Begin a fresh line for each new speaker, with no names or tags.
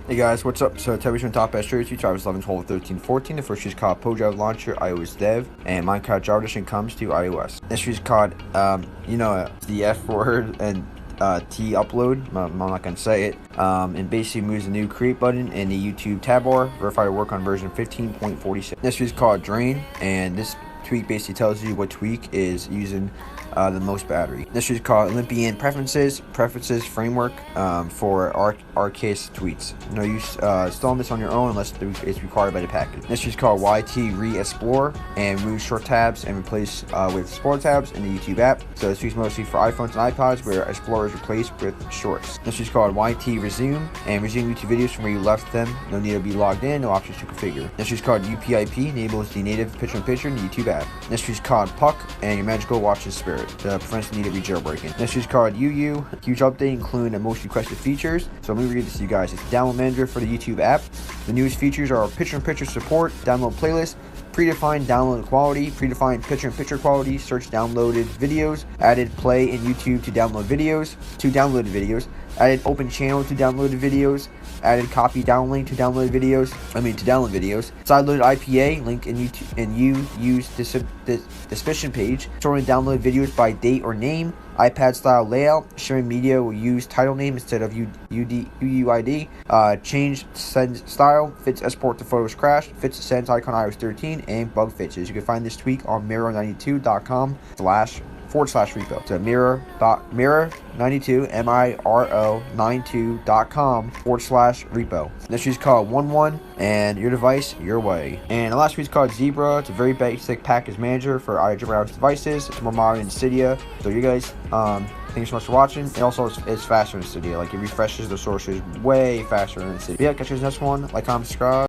Hey guys, what's up? So Toby's from Top Best Jersey, Travis 11, 12, 13, 14. The first is called PoJav Launcher, iOS Dev, and Minecraft Java Edition comes to iOS. This is called, the F word and T upload. I'm not gonna say it. And basically moves the new create button in the YouTube tab bar. Verify to work on version 15.46. This is called Drain, and this tweak basically tells you what tweak is using the most battery. This is called Olympian Preferences Framework for Arcase tweets. No use installing this on your own unless it's required by the package. This is called YT Re-Explore, and remove short tabs and replace with Explore tabs in the YouTube app. So this is mostly for iPhones and iPods, where Explore is replaced with Shorts. This is called YT Resume, and resume YouTube videos from where you left them. No need to be logged in, no options to configure. This is called UPIP, enables the native picture-in-picture in the YouTube app. This is called Puck, and your magical watches spirit. Prevents the need to be jailbreaking. This is called UU, huge update including the most requested features. So let me read this to you guys. It's download manager for the YouTube app. The newest features are picture-in-picture support, download playlist, predefined download quality, predefined picture-in-picture quality, search downloaded videos, added play in YouTube to download videos, added open channel to downloaded videos, added copy downlink to download videos, sideloaded IPA, link in YouTube, and use description page, storing download videos by date or name, iPad style layout, sharing media will use title name instead of UUID, change send style, fits export to photos crashed, fits send icon iOS 13, and bug fixes. You can find this tweak on mirror92.com/repo. So mirror92 MIRO92.com/repo. This is called 1.1, and your device your way. And the last tweet is called Zebra. It's a very basic package manager for iOS devices. It's more modern than Cydia. So you guys, thanks so much for watching. It also is faster than Cydia. Like, it refreshes the sources way faster than Cydia. Yeah, catch you in the next one. Like, comment, subscribe.